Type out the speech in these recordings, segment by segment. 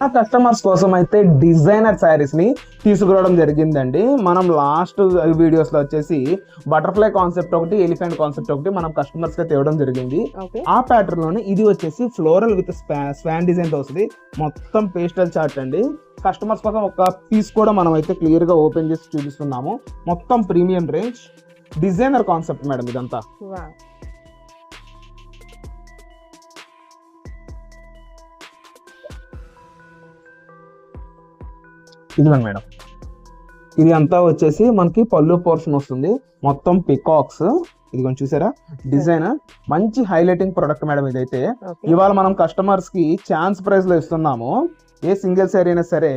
ఆ కస్టమర్స్ కోసం అయితే డిజైనర్ శారీస్ ని తీసుకురావడం జరిగిందండి. మనం లాస్ట్ వీడియోస్ లో వచ్చేసి బటర్ఫ్లై కాన్సెప్ట్ ఒకటి, ఎలిఫెంట్ కాన్సెప్ట్ ఒకటి మనం కస్టమర్స్ కి తేవడం జరిగింది. ఓకే. ఆ ప్యాటర్న్ లోనే ఇది వచ్చేసి ఫ్లోరల్ విత్ స్వాన్ డిజైన్ తో వస్తుంది. మొత్తం పేస్టల్ చార్ట్ అండి. కస్టమర్స్ కోసం ఒక పీస్ కూడా మనం అయితే క్లియర్ గా ఓపెన్ చేసి చూపిస్తున్నాము. మొత్తం premium range designer concept madam ఇదంతా. వావ్. ఇదిగోండి మేడం, ఇది అంతా వచ్చేసి మనకి పళ్ళు పోర్షన్ వస్తుంది. మొత్తం పికాక్స్ ఇదిగోండి చూసారా డిజైన్. మంచి హైలైటింగ్ ప్రొడక్ట్ మేడం ఇదైతే. ఓకే. ఇవాళ మనం కస్టమర్స్ కి ఛాన్స్ ప్రైస్ లో ఇస్తున్నాము. ఏ సింగిల్ శారీ అయినా సరే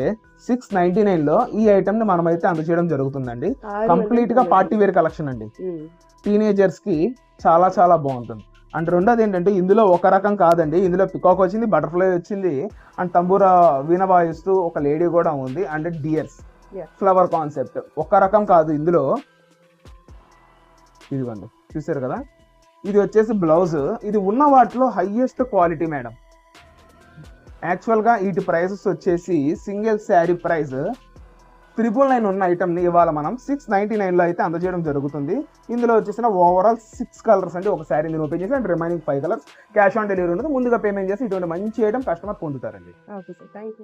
699 లో ఈ ఐటమ్ ని మనం అయితే అందజేయడం జరుగుతుందండి. కంప్లీట్ గా పార్టీ వేర్ కలెక్షన్ అండి. టీనేజర్స్ కి చాలా చాలా బాగుంటుంది. అండ్ రెండోది ఏంటంటే ఇందులో ఒక రకం కాదండి, ఇందులో పికాక్ వచ్చింది, బటర్ఫ్లై వచ్చింది, అండ్ తంబూరా వీణ వాయిస్తూ ఒక లేడీ కూడా ఉంది, అండ్ డియర్స్ ఫ్లవర్ కాన్సెప్ట్. ఒక రకం కాదు ఇందులో. ఇదిగోండి చూసారు కదా, ఇది వచ్చేసి బ్లౌజ్. ఇది ఉన్న వాటిలో హైయెస్ట్ క్వాలిటీ మేడం. యాక్చువల్గా వీటి ప్రైసెస్ వచ్చేసి సింగిల్ శారీ ప్రైస్ 999 ఉన్న ఐటమ్ని ఇవాళ మనం 699లో అయితే అందజేయడం జరుగుతుంది. ఇందులో వచ్చేసిన ఓవరాల్ 6 కలర్స్ అండి. ఒక శారీ నేను ఓపెన్ చేసి and remaining 5 colours cash on delivery ఉంటుంది. ముందుగా పేమెంట్ చేసి ఇటువంటి మంచి ఐటమ్ కస్టమర్ పొందుతారండి. Okay sir, thank you.